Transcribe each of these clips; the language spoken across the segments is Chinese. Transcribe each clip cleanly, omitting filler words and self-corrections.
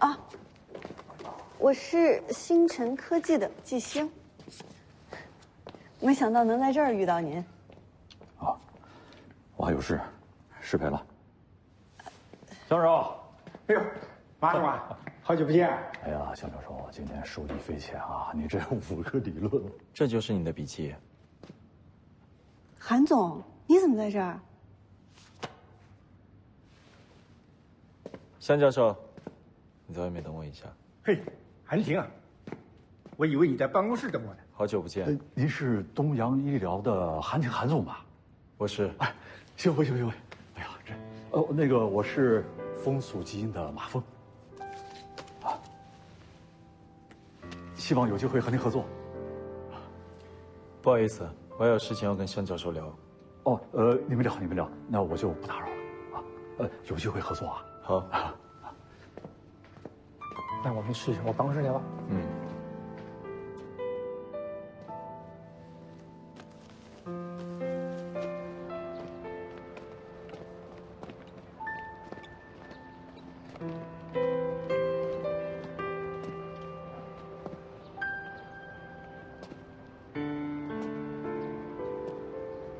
啊，我是星辰科技的季星，没想到能在这儿遇到您。啊，我还有事，失陪了。向柔，哎呦，马总啊，好久不见！哎呀，向教授，今天受益匪浅啊！你这5个理论，这就是你的笔记。韩总，你怎么在这儿？向教授，你在外面等我一下。嘿，韩婷啊，我以为你在办公室等我呢。好久不见。您是东阳医疗的韩婷韩总吧？我是。哎，幸会幸会幸会。哎呀，那个我是风速基因的马峰。啊，希望有机会和您合作。不好意思，我还有事情要跟向教授聊。哦，你们聊，那我就不打扰了啊。有机会合作啊。好。那我们去我办公室聊吧。嗯。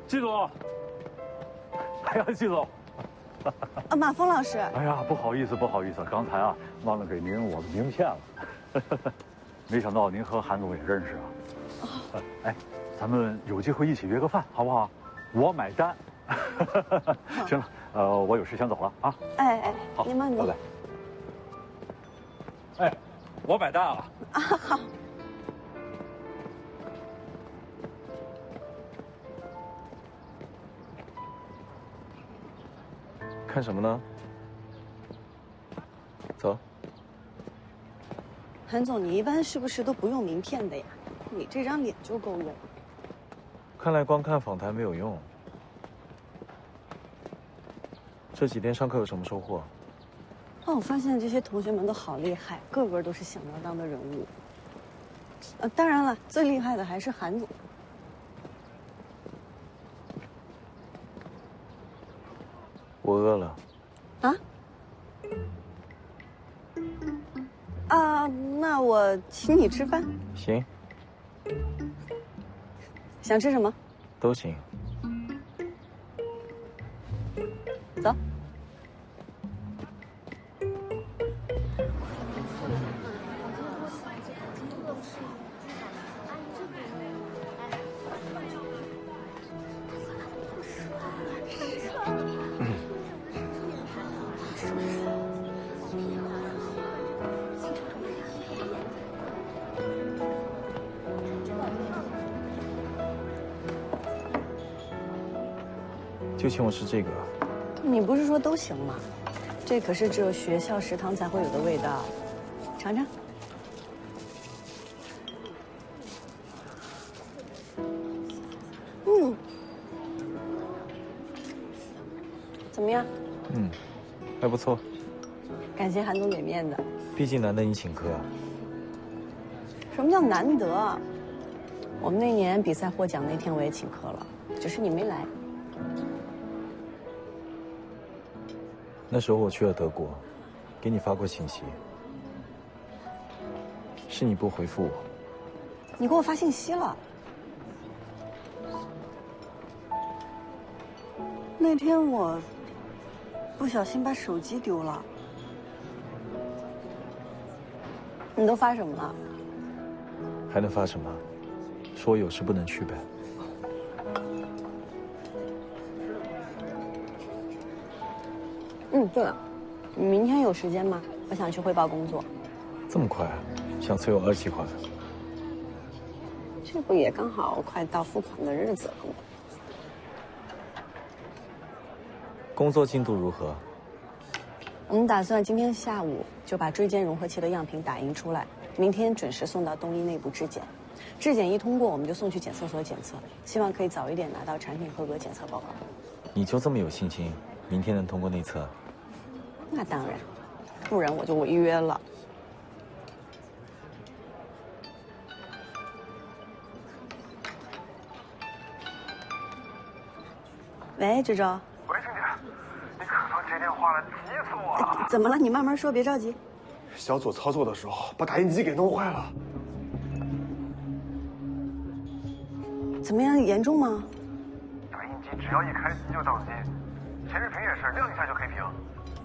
季总，哎呀，季总。马峰老师。哎呀，不好意思，刚才啊忘了给您我的名片了。没想到您和韩总也认识啊。哎，咱们有机会一起约个饭，好不好？我买单。行了，我有事先走了啊。哎，好，您慢走。拜拜。哎，我买单啊。啊，好。看什么呢？走。韩总，你一般是不是都不用名片的呀？你这张脸就够用。看来光看访谈没有用。这几天上课有什么收获？我发现这些同学们都好厉害，个个都是想要当的人物。当然了，最厉害的还是韩总。我饿了。那我请你吃饭。行。想吃什么？都行。走。就请我吃这个。你不是说都行吗？这可是只有学校食堂才会有的味道，尝尝。怎么样？还不错。感谢韩总给面子。毕竟难得你请客。什么叫难得啊？我们那年比赛获奖那天我也请客了，只是你没来。那时候我去了德国，给你发过信息，是你不回复我。你给我发信息了？那天我不小心把手机丢了。你都发什么了？还能发什么？说我有事不能去呗。对了，你明天有时间吗？我想去汇报工作。这么快，想催我2期款？这不也刚好快到付款的日子了吗？工作进度如何？我们打算今天下午就把椎间融合器的样品打印出来，明天准时送到东医内部质检。质检一通过，我们就送去检测所检测，希望可以早一点拿到产品合格检测报告。你就这么有信心，明天能通过内测？那当然，不然我就违约了。喂，周周。喂，静姐，你可算接电话了，急死我了。怎么了？你慢慢说，别着急。小左操作的时候把打印机给弄坏了。怎么样，严重吗？打印机只要一开机就宕机，显示屏也是亮一下就黑屏。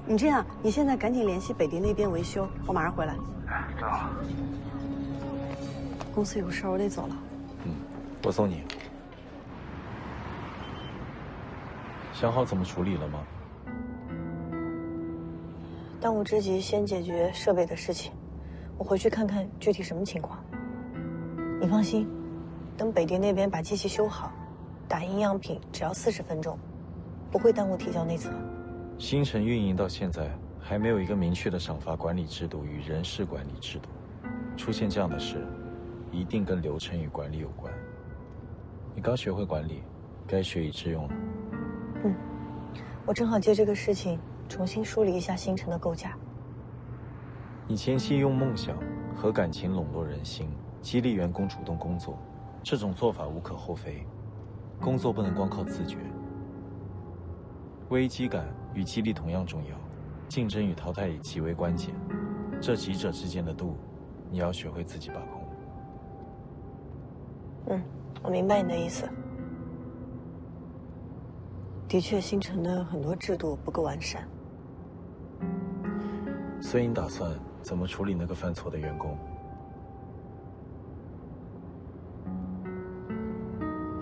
你这样，你现在赶紧联系北迪那边维修，我马上回来。哎，知道了。公司有事，我得走了。我送你。想好怎么处理了吗？当务之急，先解决设备的事情。我回去看看具体什么情况。你放心，等北迪那边把机器修好，打印样品只要40分钟，不会耽误提交内测。星辰运营到现在还没有一个明确的赏罚管理制度与人事管理制度，出现这样的事，一定跟流程与管理有关。你刚学会管理，该学以致用了。我正好借这个事情重新梳理一下星辰的构架。你前期用梦想和感情笼络人心，激励员工主动工作，这种做法无可厚非。工作不能光靠自觉，危机感与激励同样重要，竞争与淘汰也极为关键。这几者之间的度，你要学会自己把控。我明白你的意思。的确，星辰的很多制度不够完善。所以你打算怎么处理那个犯错的员工？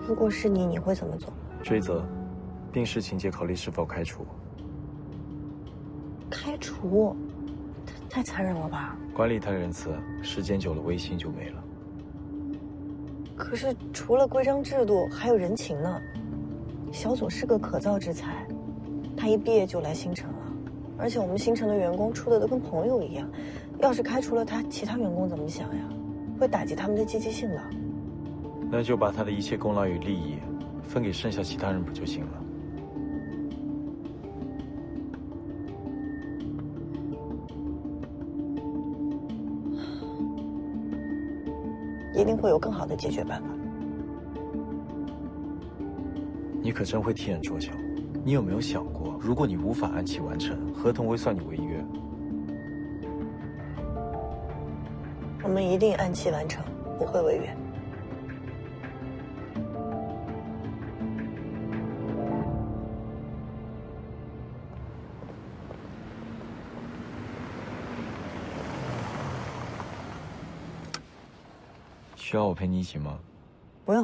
如果是你，你会怎么做？追责，并视情节考虑是否开除。开除？太残忍了吧？管理太仁慈，时间久了威信就没了。可是除了规章制度，还有人情呢。小左是个可造之才，他一毕业就来星辰了，而且我们星辰的员工处的都跟朋友一样。要是开除了他，其他员工怎么想呀？会打击他们的积极性的。那就把他的一切功劳与利益分给剩下其他人不就行了？一定会有更好的解决办法。你可真会替人着想。你有没有想过，如果你无法按期完成，合同会算你违约？我们一定按期完成，不会违约。需要我陪你一起吗？不用，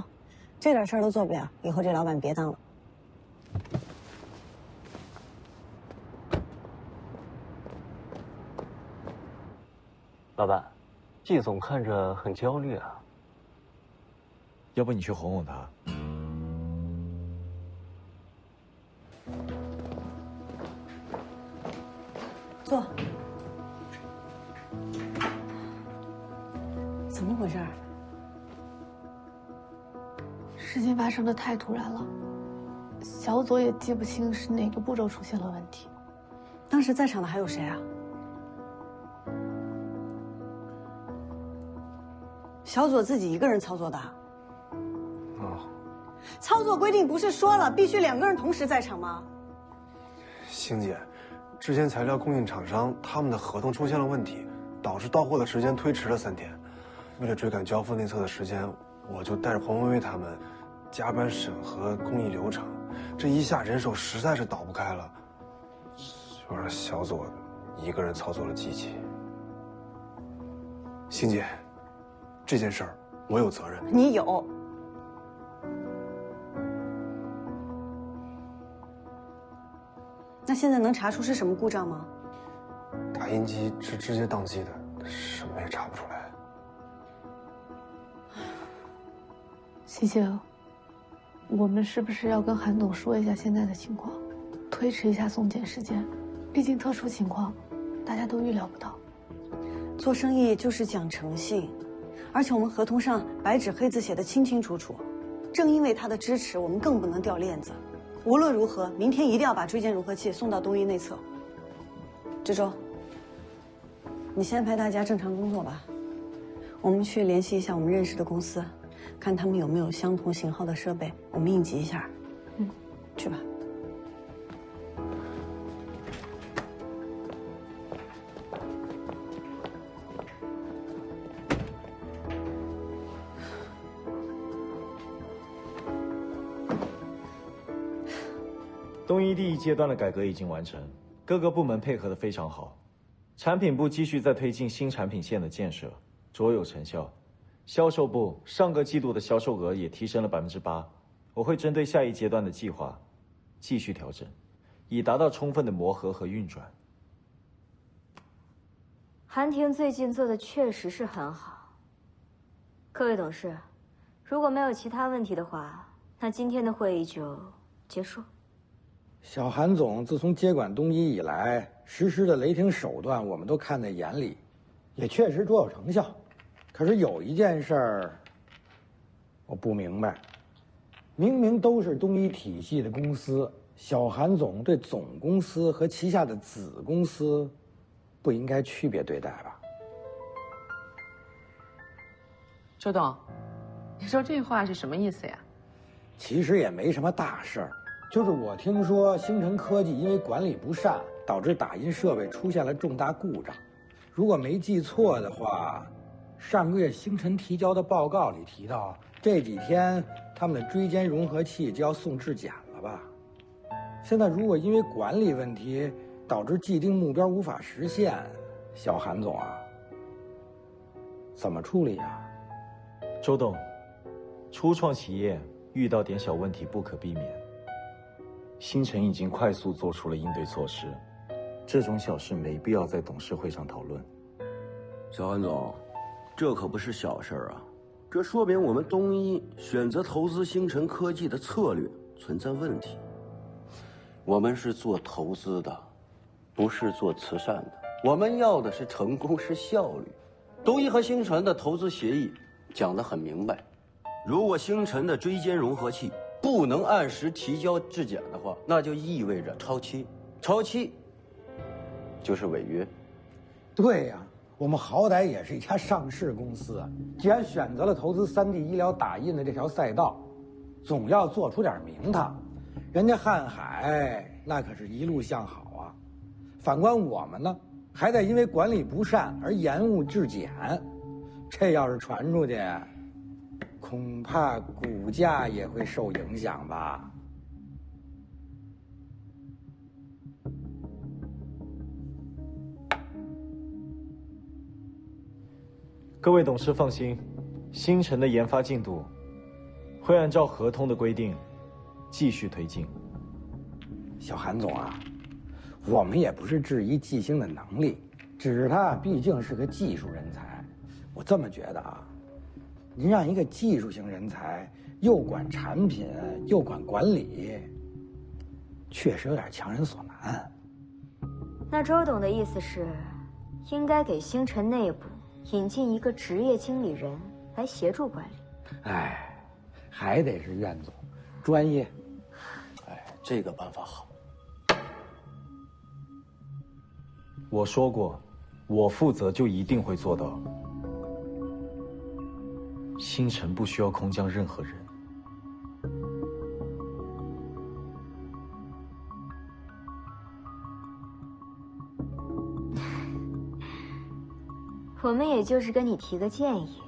这点事儿都做不了，以后这老板别当了。老板，季总看着很焦虑啊。要不你去哄哄他？坐。怎么回事？事情发生的太突然了，小左也记不清是哪个步骤出现了问题。当时在场的还有谁啊？小左自己一个人操作的。操作规定不是说了必须2个人同时在场吗？星姐，之前材料供应厂商他们的合同出现了问题，导致到货的时间推迟了3天。为了追赶交付内测的时间，我就带着黄薇薇他们加班审核工艺流程，这一下人手实在是倒不开了，就让小左一个人操作了机器。星姐，这件事儿我有责任。你有。那现在能查出是什么故障吗？打印机是直接宕机的，什么也查不出来。西姐，我们是不是要跟韩总说一下现在的情况，推迟一下送检时间？毕竟特殊情况，大家都预料不到。做生意就是讲诚信，而且我们合同上白纸黑字写的清清楚楚。正因为他的支持，我们更不能掉链子。无论如何，明天一定要把椎间融合器送到东医内测。志周，你先陪大家正常工作吧，我们去联系一下我们认识的公司，看他们有没有相同型号的设备，我们应急一下。去吧。东一第一阶段的改革已经完成，各个部门配合得非常好。产品部继续在推进新产品线的建设，卓有成效。销售部上个季度的销售额也提升了8%。我会针对下一阶段的计划继续调整，以达到充分的磨合和运转。韩婷最近做的确实是很好。各位董事，如果没有其他问题的话，那今天的会议就结束。小韩总自从接管东一以来，实施的雷霆手段我们都看在眼里，也确实卓有成效。可是有一件事儿，我不明白。明明都是东一体系的公司，小韩总对总公司和旗下的子公司，不应该区别对待吧？周董，你说这话是什么意思呀？其实也没什么大事儿，就是我听说星辰科技因为管理不善，导致打印设备出现了重大故障。如果没记错的话，上个月星辰提交的报告里提到，这几天他们的锥间融合器就要送质检了吧？现在如果因为管理问题导致既定目标无法实现，小韩总啊，怎么处理啊？周董，初创企业遇到点小问题不可避免。星辰已经快速做出了应对措施，这种小事没必要在董事会上讨论。小韩总，这可不是小事啊！这说明我们东一选择投资星辰科技的策略存在问题。我们是做投资的，不是做慈善的。我们要的是成功，是效率。东一和星辰的投资协议讲得很明白，如果星辰的锥间融合器不能按时提交质检的话，那就意味着超期，超期就是违约。对呀，我们好歹也是一家上市公司啊，既然选择了投资3D 医疗打印的这条赛道，总要做出点名堂。人家瀚海那可是一路向好啊，反观我们呢，还在因为管理不善而延误质检，这要是传出去，恐怕股价也会受影响吧。各位董事放心，星辰的研发进度会按照合同的规定继续推进。小韩总啊，我们也不是质疑季星的能力，只是他毕竟是个技术人才。我这么觉得啊，您让一个技术型人才又管产品又管管理，确实有点强人所难。那周董的意思是，应该给星辰内部引进一个职业经理人来协助管理。哎，还得是苑总，专业。哎，这个办法好。我说过，我负责就一定会做到。星辰不需要空降任何人。我们也就是跟你提个建议，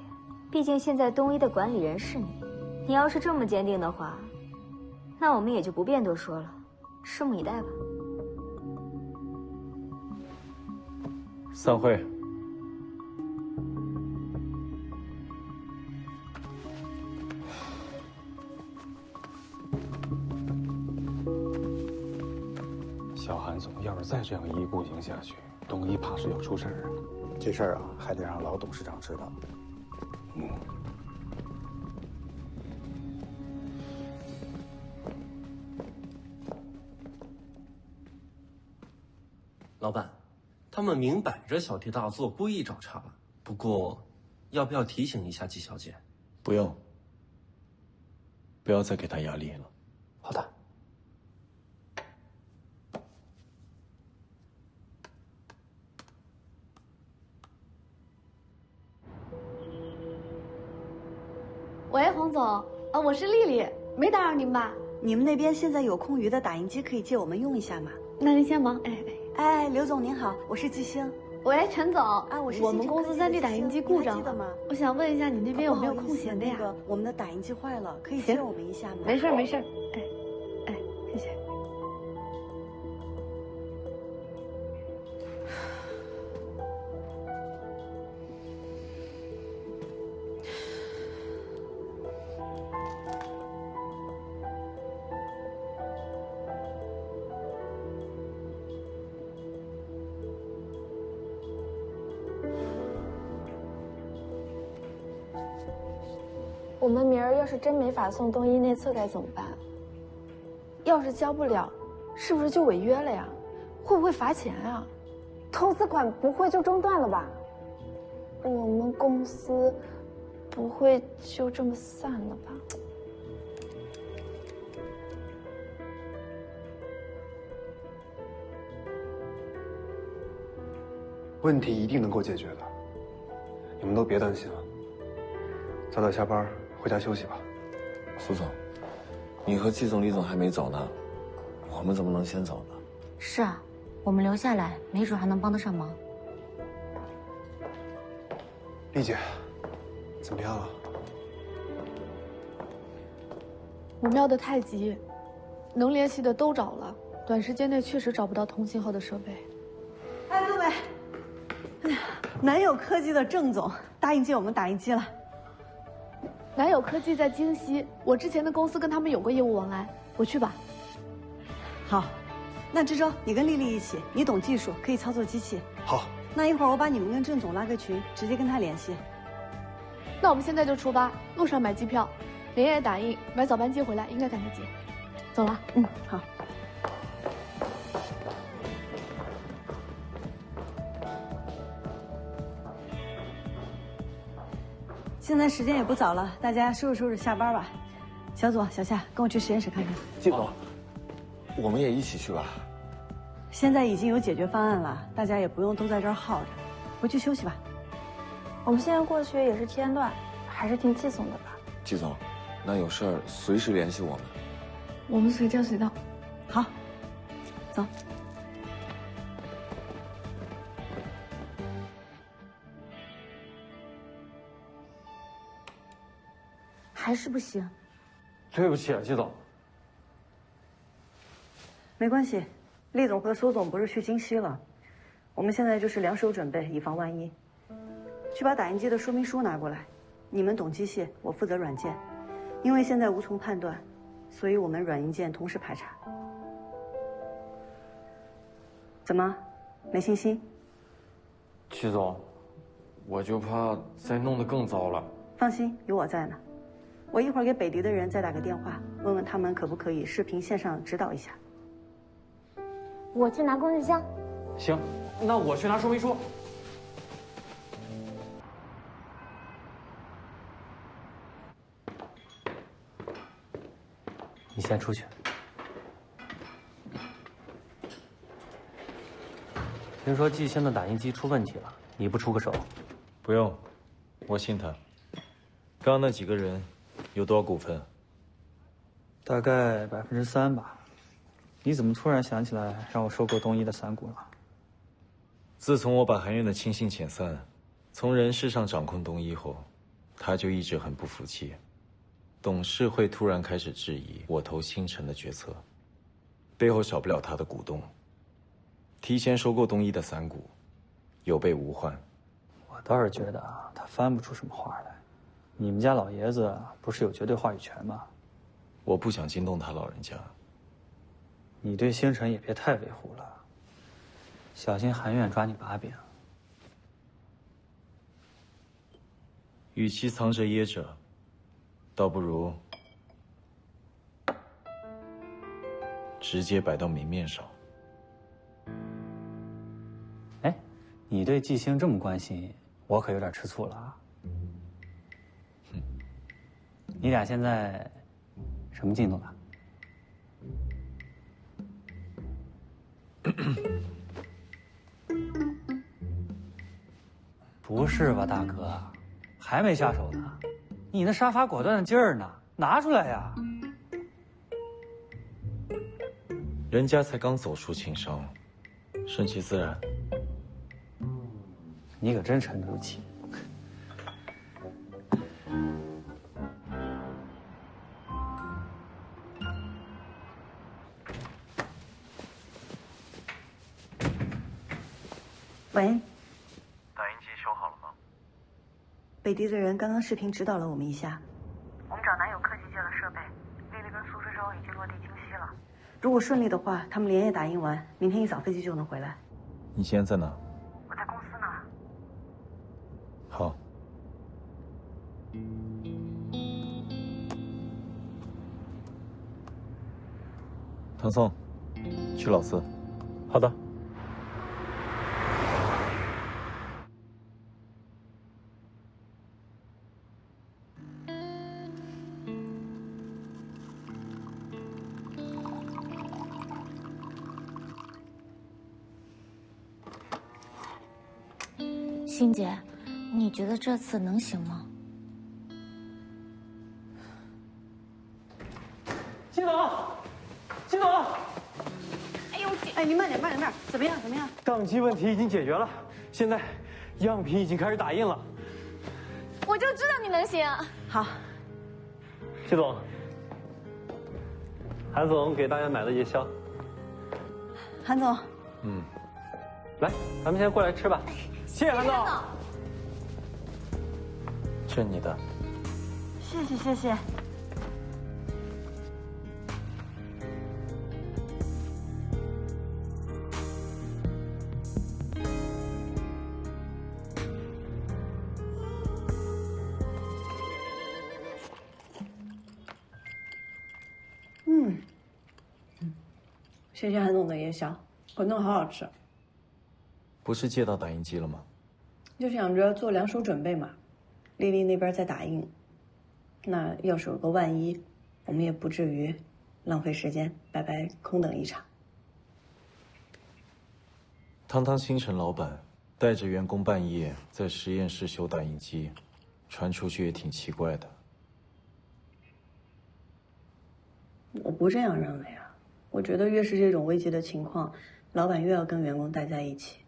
毕竟现在东一的管理人是你，你要是这么坚定的话，那我们也就不便多说了，拭目以待吧。散会。小韩总要是再这样一意孤行下去，东一怕是要出事儿了。这事儿啊，还得让老董事长知道。老板，他们明摆着小题大做，故意找茬了。不过，要不要提醒一下季小姐？不用，不要再给她压力了。好的。喂，洪总，我是丽丽，没打扰您吧？你们那边现在有空余的打印机可以借我们用一下吗？那您先忙。哎，刘总您好，我是季星。喂，陈总，我们公司3D 打印机故障了，我想问一下你那边有没有空闲的呀？那个我们的打印机坏了，可以借我们一下吗？没事。谢谢。我们明儿要是真没法送东一内测该怎么办？要是交不了，是不是就违约了呀？会不会罚钱啊？投资款不会就中断了吧？我们公司不会就这么散了吧？问题一定能够解决的，你们都别担心了。早点下班，回家休息吧。苏总，你和季总、李总还没走呢，我们怎么能先走呢？是啊，我们留下来，没准还能帮得上忙。丽姐，怎么样了？我们要的太急，能联系的都找了，短时间内确实找不到同型号的设备。哎，各位，哎呀，南友科技的郑总答应借我们打印机了。南友科技在京西，我之前的公司跟他们有过业务往来，我去吧。好，那支洲你跟丽丽一起，你懂技术，可以操作机器。好，那一会儿我把你们跟郑总拉个群，直接跟他联系。那我们现在就出发，路上买机票，连夜打印，买早班机回来，应该赶得及。走了。嗯，好。现在时间也不早了，大家收拾收拾下班吧。小左、小夏，跟我去实验室看看。季总，我们也一起去吧。现在已经有解决方案了，大家也不用都在这儿耗着，回去休息吧。我们现在过去也是添乱，还是听季总的吧。季总，那有事儿随时联系我们。我们随叫随到。好，走。还是不行。对不起啊，季总。没关系，厉总和苏总不是去京西了，我们现在就是两手准备，以防万一。去把打印机的说明书拿过来，你们懂机械，我负责软件。因为现在无从判断，所以我们软硬件同时排查。怎么，没信心？季总，我就怕再弄得更糟了。放心，有我在呢。我一会儿给北迪的人再打个电话，问问他们可不可以视频线上指导一下。我去拿工具箱。行，那我去拿说明书。你先出去。听说季星的打印机出问题了，你不出个手？不用，我信他。刚刚那几个人有多少股份？大概3%吧。你怎么突然想起来让我收购东一的散股了？自从我把韩院的亲信遣散，从人事上掌控东一后，他就一直很不服气。董事会突然开始质疑我投星辰的决策，背后少不了他的鼓动。提前收购东一的散股，有备无患。我倒是觉得啊，他翻不出什么话来。你们家老爷子不是有绝对话语权吗？我不想惊动他老人家。你对星辰也别太维护了，小心韩院抓你把柄。与其藏着掖着，倒不如直接摆到明面上。哎，你对季星这么关心，我可有点吃醋了啊。你俩现在什么进度了？不是吧，大哥，还没下手呢？你那杀伐果断的劲儿呢？拿出来呀！人家才刚走出情伤，顺其自然。你可真沉得住气。喂，打印机修好了吗？北迪的人刚刚视频指导了我们一下，我们找南友科技借了设备，丽丽跟苏支洲已经落地京西了。如果顺利的话，他们连夜打印完，明天一早飞机就能回来。你现在在哪？我在公司呢。好。唐宋，去老四。好的。欣姐，你觉得这次能行吗？季总，季总，哎呦，哎，你慢点，慢点，慢点，怎么样？怎么样？档期问题已经解决了，现在样品已经开始打印了。我就知道你能行。好，季总，韩总给大家买了夜宵。韩总，来，咱们先过来吃吧。谢谢韩总。这你的。谢谢谢谢。谢谢韩总的夜宵，馄饨好好吃。不是借到打印机了吗？就想着做两手准备嘛，丽丽那边在打印，那要是有个万一，我们也不至于浪费时间，白白空等一场。堂堂星辰老板带着员工半夜在实验室修打印机，传出去也挺奇怪的。我不这样认为啊，我觉得越是这种危急的情况，老板越要跟员工待在一起。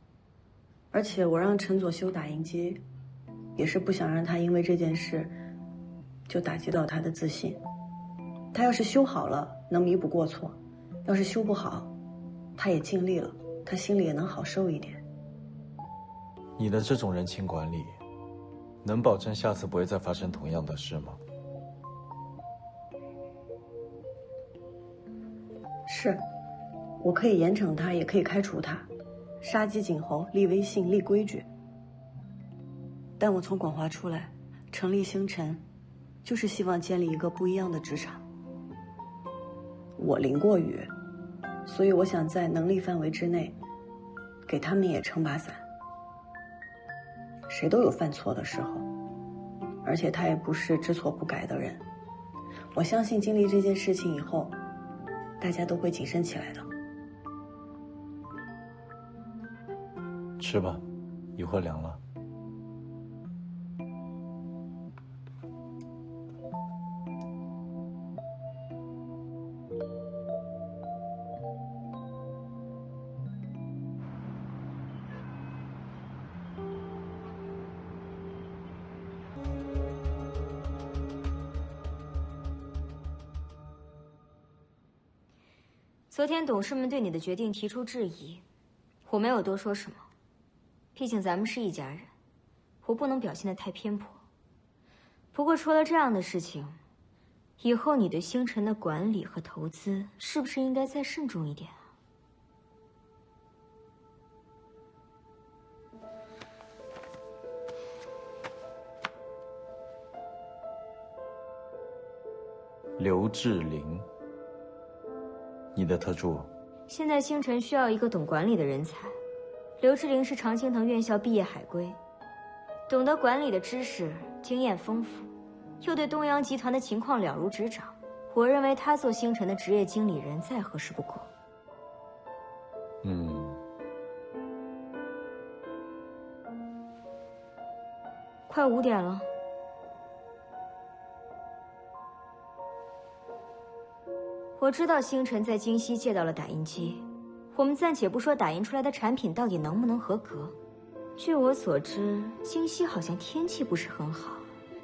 而且我让陈佐修打印机，也是不想让他因为这件事就打击到他的自信。他要是修好了，能弥补过错；要是修不好，他也尽力了，他心里也能好受一点。你的这种人情管理，能保证下次不会再发生同样的事吗？是，我可以严惩他，也可以开除他。杀鸡儆猴，立威信，立规矩。但我从广华出来，成立星辰，就是希望建立一个不一样的职场。我淋过雨，所以我想在能力范围之内，给他们也撑把伞。谁都有犯错的时候，而且他也不是知错不改的人。我相信经历这件事情以后，大家都会谨慎起来的。吃吧，一会儿凉了。昨天董事们对你的决定提出质疑，我没有多说什么。毕竟咱们是一家人，我不能表现得太偏颇。不过出了这样的事情，以后你对星辰的管理和投资是不是应该再慎重一点啊？刘志玲，你的特助。现在星辰需要一个懂管理的人才。刘志玲是常青藤院校毕业海归，懂得管理的知识，经验丰富，又对东洋集团的情况了如指掌。我认为她做星辰的职业经理人再合适不过。快5点了。我知道星辰在京西借到了打印机。我们暂且不说打印出来的产品到底能不能合格，据我所知，京西好像天气不是很好，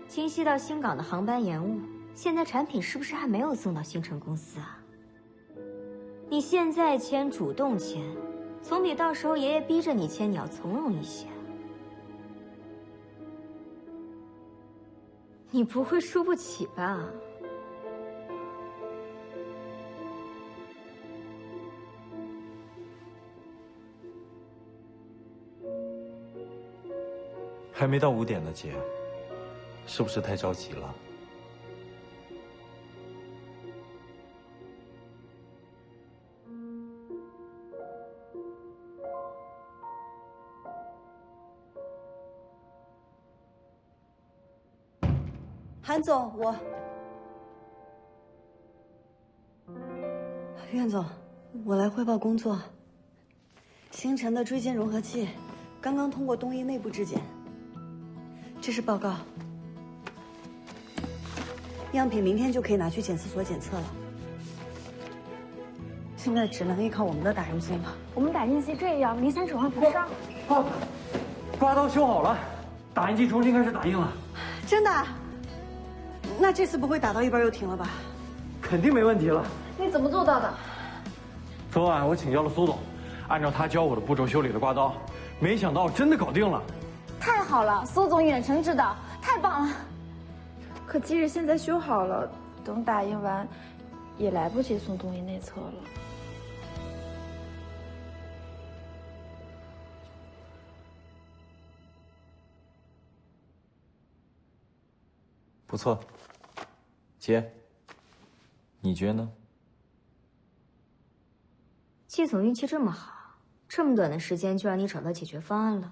京西到新港的航班延误，现在产品是不是还没有送到星辰公司啊？你现在签，主动签，总比到时候爷爷逼着你签，你要从容一些。你不会输不起吧？还没到5点呢，姐，是不是太着急了？韩总，苑总，我来汇报工作。星辰的椎间融合器刚刚通过东医内部质检，这是报告。样品明天就可以拿去检测所检测了。现在只能依靠我们的打印机了。我们打印机这样，离散指望不上。刮刀修好了，打印机重新开始打印了。真的？那这次不会打到一半又停了吧？肯定没问题了。你怎么做到的？昨晚我请教了苏总，按照他教我的步骤修理了刮刀，没想到真的搞定了。太好了，苏总远程指导，太棒了。可即使现在修好了，等打印完，也来不及送东医内测了。不错，姐，你觉得呢？季总运气这么好，这么短的时间就让你找到解决方案了。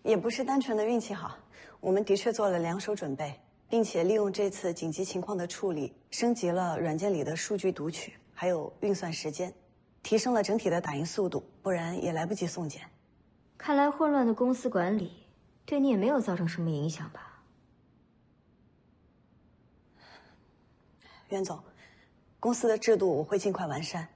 也不是单纯的运气好，我们的确做了2手准备，并且利用这次紧急情况的处理，升级了软件里的数据读取，还有运算时间，提升了整体的打印速度，不然也来不及送检。看来混乱的公司管理对你也没有造成什么影响吧？袁总，公司的制度我会尽快完善。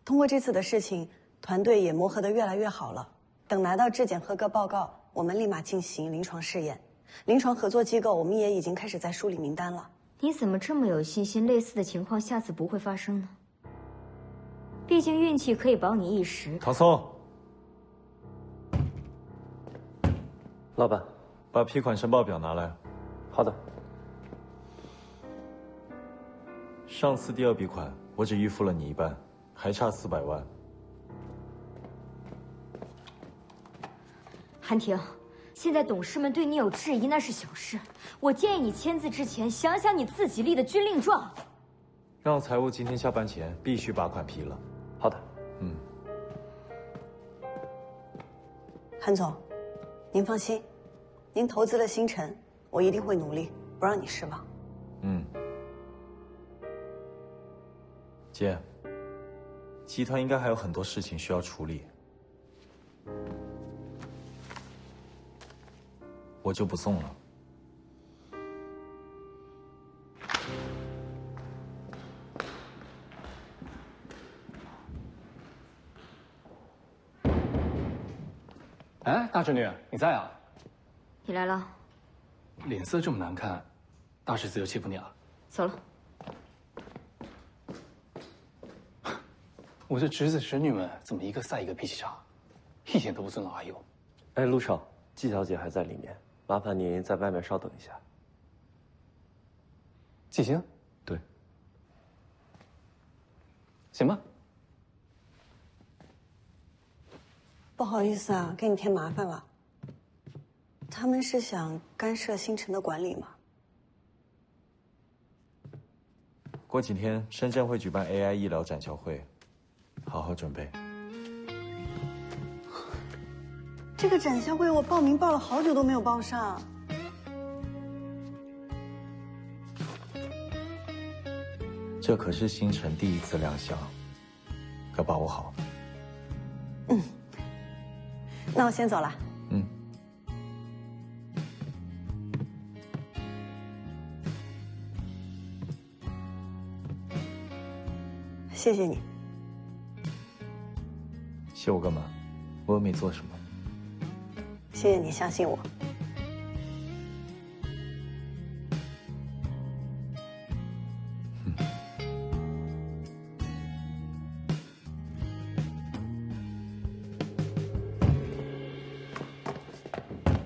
通过这次的事情，团队也磨合得越来越好了。等拿到质检合格报告，我们立马进行临床试验。临床合作机构我们也已经开始在梳理名单了。你怎么这么有信心，类似的情况下次不会发生呢？毕竟运气可以保你一时。唐松，老板，把批款申报表拿来。好的。上次第2笔款我只预付了你一半，还差400万。韩婷，现在董事们对你有质疑那是小事，我建议你签字之前想想你自己立的军令状。让财务今天下班前必须把款批了。好的。韩总，您放心，您投资了星辰，我一定会努力，不让你失望。姐，集团应该还有很多事情需要处理，我就不送了。哎，大侄女，你在啊？你来了。脸色这么难看，大侄子又欺负你了？走了。我这侄子侄女们怎么一个赛一个脾气差，一点都不尊老爱幼。哎，陆少，季小姐还在里面，麻烦您在外面稍等一下。季星？对。行吧。不好意思啊，给你添麻烦了。他们是想干涉星辰的管理吗？过几天深圳会举办 AI 医疗展销会，好好准备。这个展销会我报名报了好久都没有报上。这可是星辰第一次亮相，要把握好。那我先走了。谢谢你。谢我干嘛？我又没做什么。谢谢你相信我。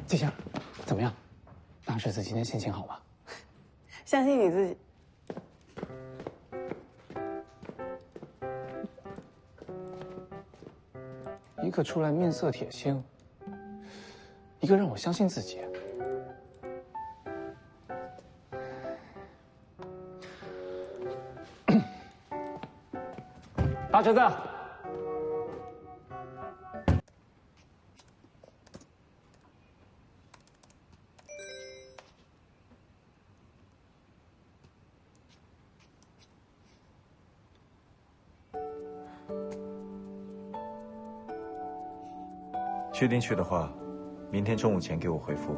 季星，怎么样？大侄子今天心情好吗？相信你自己。一个出来面色铁青，一个让我相信自己。大侄子，确定去的话，明天中午前给我回复。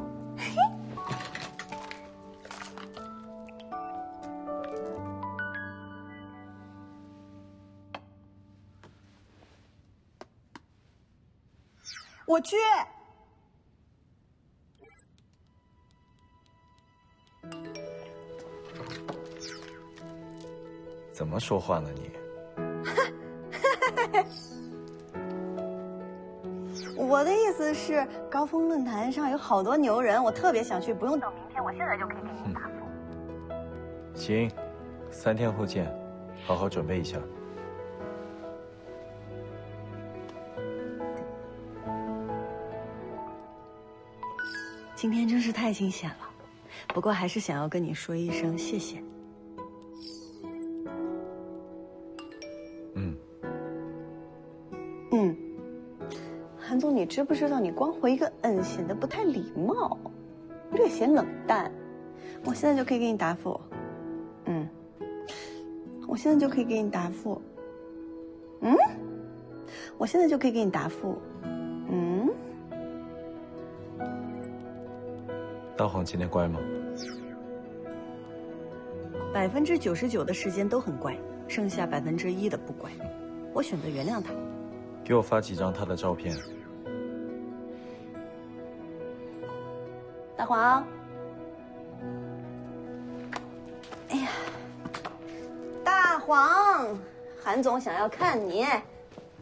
我去。怎么说话呢你？我的意思是，高峰论坛上有好多牛人，我特别想去，不用等明天，我现在就可以给你答复。行，3天后见，好好准备一下。今天真是太惊险了，不过还是想要跟你说一声谢谢。韩总，你知不知道你光回一个“显得不太礼貌，略显冷淡。我现在就可以给你答复。我现在就可以给你答复。我现在就可以给你答复。大黄今天乖吗？99%的时间都很乖，剩下1%的不乖。我选择原谅他。给我发几张他的照片。大黄，哎呀，大黄，韩总想要看你，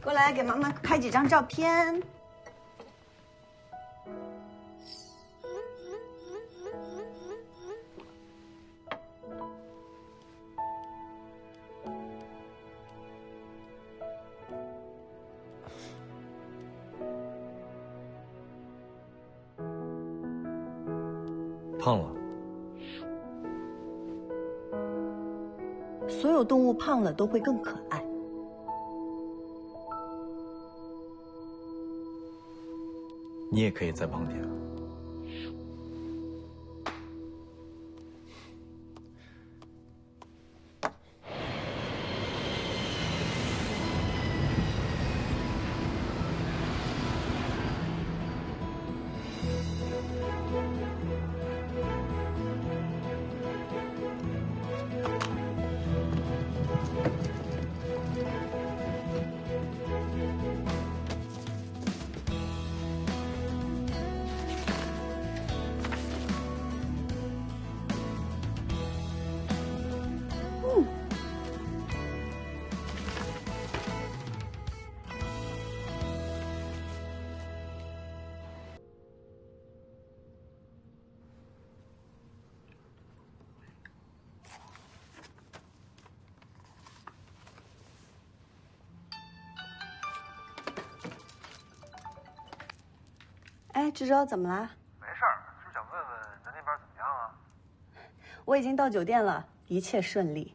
过来给妈妈拍几张照片。胖了。所有动物胖了都会更可爱。你也可以再胖点。哎，志洲，怎么啦？没事儿，是想问问咱那边怎么样啊？我已经到酒店了，一切顺利。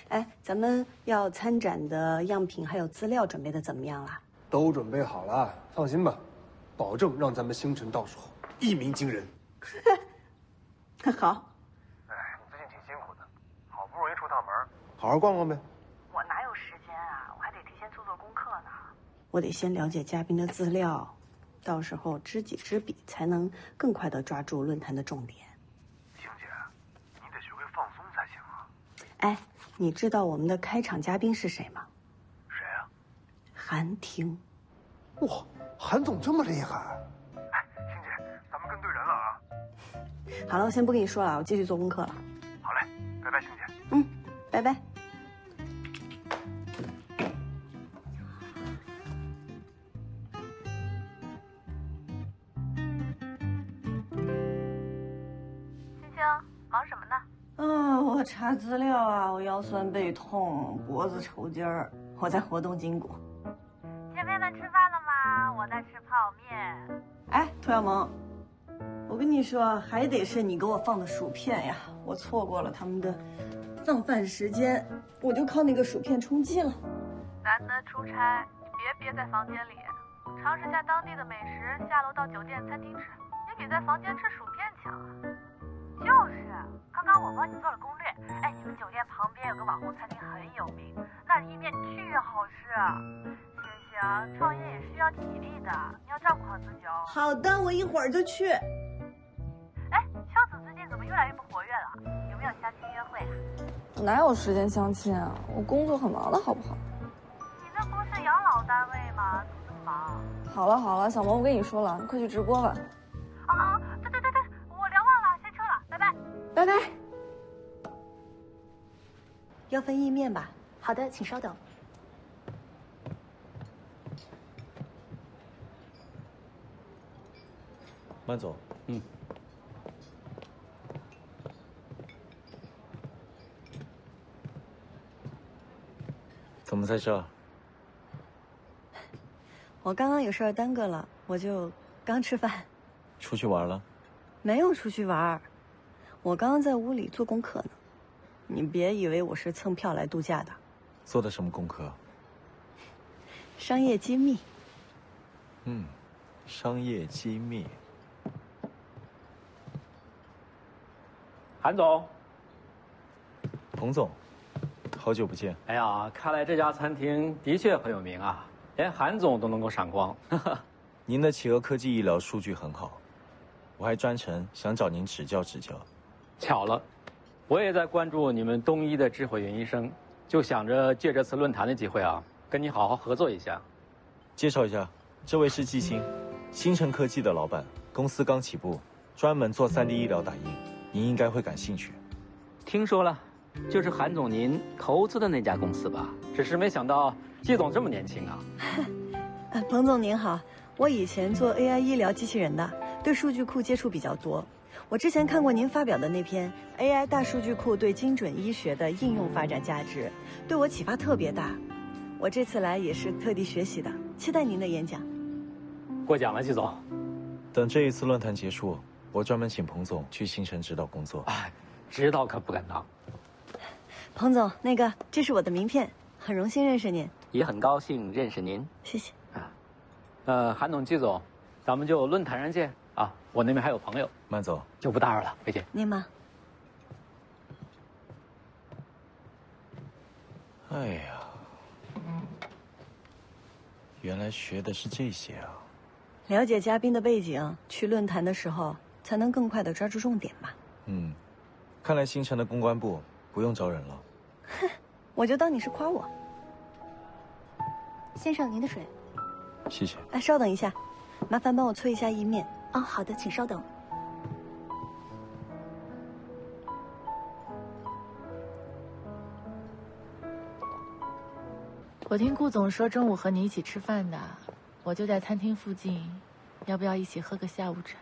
哎，咱们要参展的样品还有资料准备的怎么样了？都准备好了，放心吧，保证让咱们星辰到时候一鸣惊人。好。哎，你最近挺辛苦的，好不容易出趟门，好好逛逛呗。我哪有时间啊？我还得提前做功课呢。我得先了解嘉宾的资料，到时候知己知彼，才能更快地抓住论坛的重点。星姐，你得学会放松才行啊。哎，你知道我们的开场嘉宾是谁吗？谁啊？韩婷。哇，韩总这么厉害！哎，星姐，咱们跟对人了啊。好了，我先不跟你说了，我继续做功课了。好嘞，拜拜，星姐。拜拜。忙什么呢？我查资料啊，我腰酸背痛，脖子抽筋儿，我在活动筋骨。见面们吃饭了吗？我在吃泡面。哎，涂小萌，我跟你说，还得是你给我放的薯片呀，我错过了他们的放饭时间，我就靠那个薯片充饥了。难得出差，别憋在房间里，尝试下当地的美食，下楼到酒店餐厅吃，也比在房间吃薯片强啊。就是，刚刚我帮你做了攻略。哎，你们酒店旁边有个网红餐厅很有名，那儿意面巨好吃。星星，啊，创业也需要体力的，你要照顾好自己哦。好的，我一会儿就去。哎，秋子最近怎么越来越不活跃了？有没有相亲约会啊？我哪有时间相亲啊？我工作很忙的好不好？你那不是养老单位吗？怎么这么忙？好了好了，小萌，我跟你说了，你快去直播吧。啊，对，我聊忘了，下车了，拜拜。拜拜。要份意面吧？好的，请稍等。慢走。怎么在这儿？我刚刚有事儿耽搁了，我就刚吃饭。出去玩了？没有出去玩，我刚刚在屋里做功课呢。你别以为我是蹭票来度假的。做的什么功课？商业机密。商业机密。韩总，彭总，好久不见。哎呀，看来这家餐厅的确很有名啊，连韩总都能够闪光。您的企鹅科技医疗数据很好，我还专程想找您指教指教。巧了，我也在关注你们东医的智慧云医生，就想着借这次论坛的机会啊，跟你好好合作一下。介绍一下，这位是季星，星辰科技的老板，公司刚起步，专门做3D 医疗打印，您应该会感兴趣。听说了，就是韩总您投资的那家公司吧？只是没想到季总这么年轻啊。彭总您好，我以前做 AI 医疗机器人的，对数据库接触比较多。我之前看过您发表的那篇 AI 大数据库对精准医学的应用发展价值，对我启发特别大。我这次来也是特地学习的，期待您的演讲。过奖了，季总。等这一次论坛结束，我专门请彭总去星辰指导工作。指导可不敢当。彭总，这是我的名片，很荣幸认识您。也很高兴认识您。谢谢。韩总、季总，咱们就论坛上见啊！我那边还有朋友。慢走。就不打扰了，回见。您忙。哎呀，原来学的是这些啊！了解嘉宾的背景，去论坛的时候才能更快地抓住重点嘛。看来星辰的公关部不用招人了。哼，我就当你是夸我。先生，您的水。谢谢。哎，稍等一下，麻烦帮我催一下意面。哦，好的，请稍等。我听顾总说中午和你一起吃饭的，我就在餐厅附近，要不要一起喝个下午茶？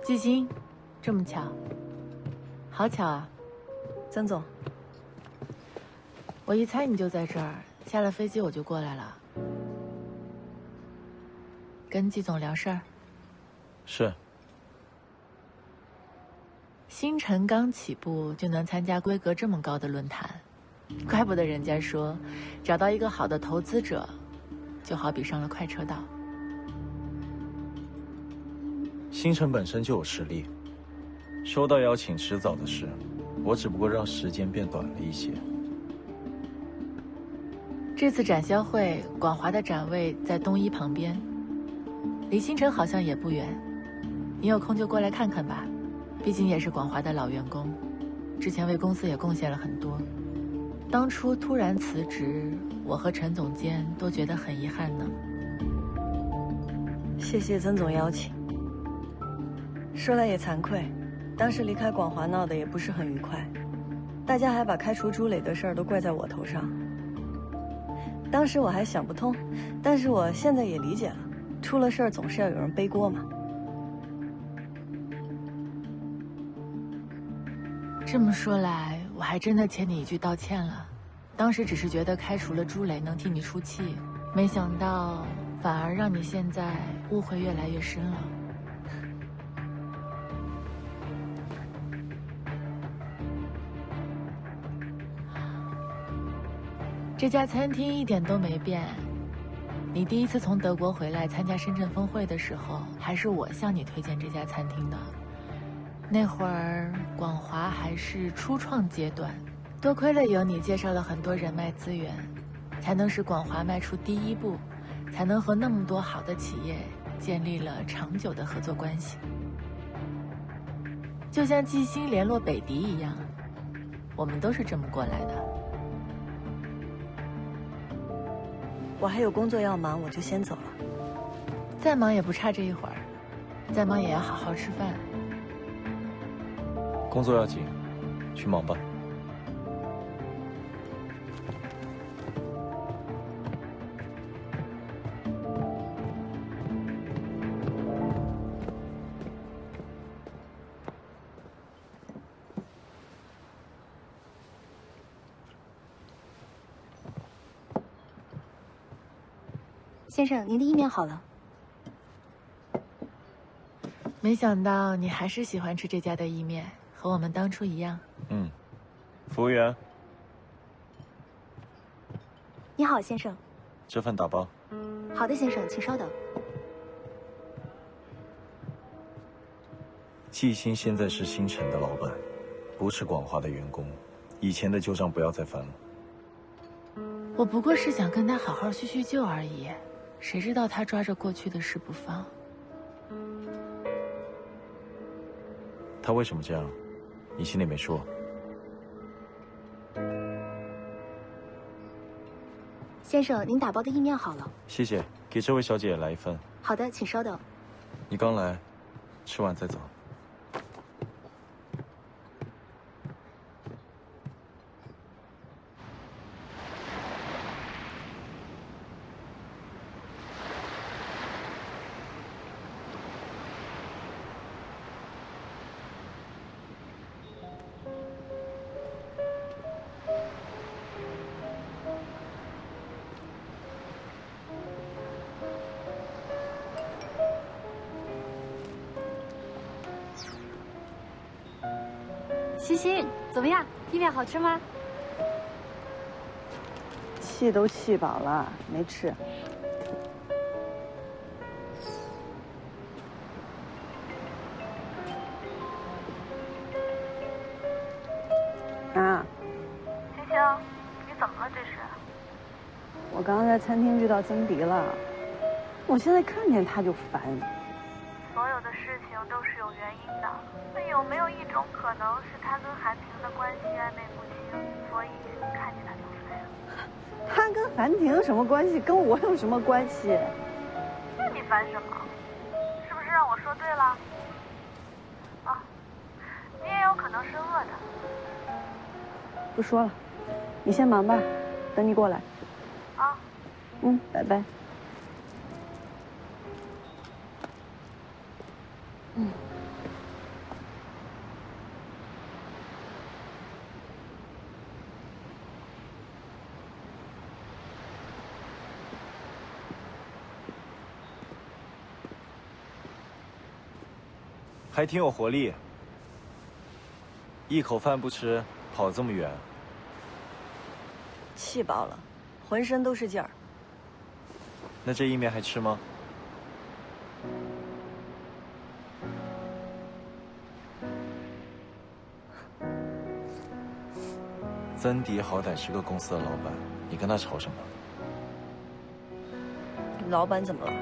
季星，这么巧，好巧啊！曾总，我一猜你就在这儿，下了飞机我就过来了。跟季总聊事儿。是。星辰刚起步就能参加规格这么高的论坛，怪不得人家说，找到一个好的投资者，就好比上了快车道。星辰本身就有实力，收到邀请迟早的事，我只不过让时间变短了一些。这次展销会，广华的展位在东一旁边，离星辰好像也不远，你有空就过来看看吧，毕竟也是广华的老员工，之前为公司也贡献了很多。当初突然辞职，我和陈总监都觉得很遗憾呢。谢谢曾总邀请。说来也惭愧，当时离开广华闹得也不是很愉快，大家还把开除朱磊的事儿都怪在我头上。当时我还想不通，但是我现在也理解了，出了事儿总是要有人背锅嘛。这么说来，我还真的欠你一句道歉了。当时只是觉得开除了朱磊能替你出气，没想到反而让你现在误会越来越深了。这家餐厅一点都没变，你第一次从德国回来参加深圳峰会的时候，还是我向你推荐这家餐厅的。那会儿广华还是初创阶段，多亏了有你介绍了很多人脉资源，才能使广华迈出第一步，才能和那么多好的企业建立了长久的合作关系。就像季星联络北迪一样，我们都是这么过来的。我还有工作要忙，我就先走了。再忙也不差这一会儿，再忙也要好好吃饭。工作要紧，去忙吧。先生，您的意面好了。没想到你还是喜欢吃这家的意面，和我们当初一样。嗯，服务员，你好，先生。这份打包。好的，先生，请稍等。季星现在是星辰的老板，不是广华的员工，以前的旧账不要再翻了。我不过是想跟他好好叙叙旧而已，谁知道他抓着过去的事不放。他为什么这样？你心里没数？先生，您打包的意面好了。谢谢，给这位小姐来一份。好的，请稍等。你刚来，吃完再走。西西，怎么样？意面好吃吗？气都气饱了，没吃。啊，星星，你怎么了？这是？我刚刚在餐厅遇到曾迪了，我现在看见他就烦。所有的事情都是有原因的，那有没有一种可能是他跟韩婷的关系暧昧不清，所以看见他就烦？他跟韩婷什么关系？跟我有什么关系？那你烦什么？是不是让我说对了？啊，你也有可能是饿的。不说了，你先忙吧，等你过来。啊。嗯，拜拜。嗯。还挺有活力，一口饭不吃，跑这么远。气饱了，浑身都是劲儿。那这意面还吃吗？曾迪好歹是个公司的老板，你跟他吵什么？老板怎么了？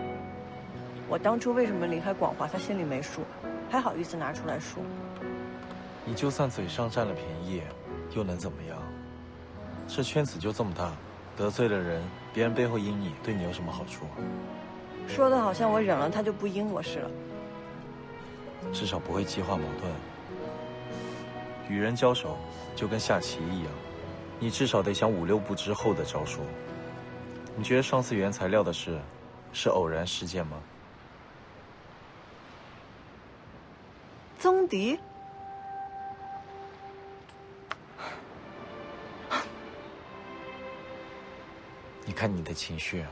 我当初为什么离开广华，他心里没数，还好意思拿出来说。你就算嘴上占了便宜，又能怎么样？这圈子就这么大，得罪了人，别人背后阴你，对你有什么好处？说的好像我忍了他就不阴我似的。至少不会激化矛盾。与人交手就跟下棋一样，你至少得想5、6步之后的招数。你觉得上次原材料的事是偶然事件吗？曾迪，你看你的情绪啊，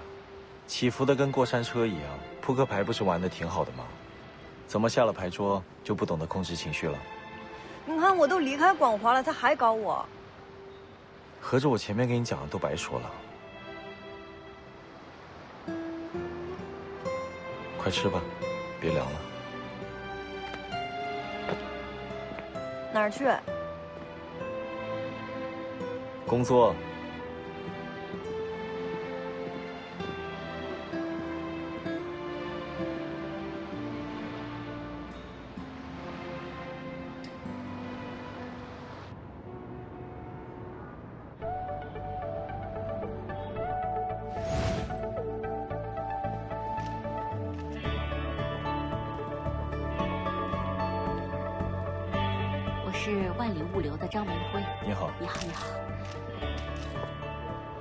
起伏的跟过山车一样。扑克牌不是玩的挺好的吗？怎么下了牌桌就不懂得控制情绪了？你看我都离开广华了，他还搞我。合着我前面跟你讲的都白说了。快吃吧，别凉了。哪儿去？工作。我是万里物流的张明辉。你好。你好，你好。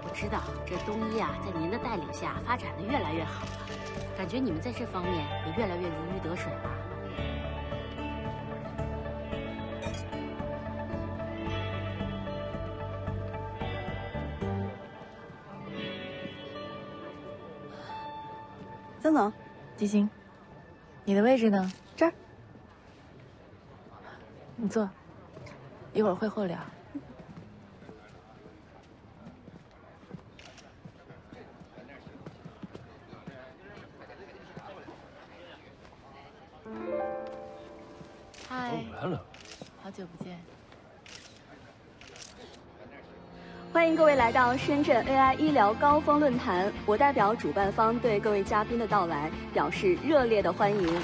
我知道这东一啊，在您的带领下发展的越来越好了，感觉你们在这方面也越来越如鱼得水了。曾总，季星，你的位置呢？这儿。你坐，一会儿会后聊。嗨，来了，好久不见。欢迎各位来到深圳 AI 医疗高峰论坛，我代表主办方对各位嘉宾的到来表示热烈的欢迎。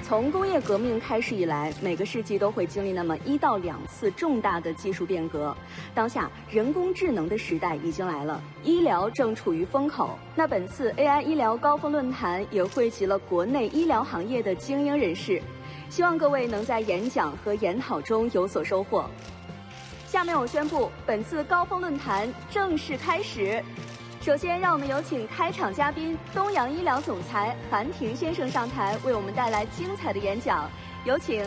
从工业革命开始以来，每个世纪都会经历那么1到2次重大的技术变革。当下人工智能的时代已经来了，医疗正处于风口。那本次 AI 医疗高峰论坛也汇集了国内医疗行业的精英人士，希望各位能在演讲和研讨中有所收获。下面我宣布，本次高峰论坛正式开始。首先，让我们有请开场嘉宾东洋医疗总裁韩廷先生上台，为我们带来精彩的演讲。有请。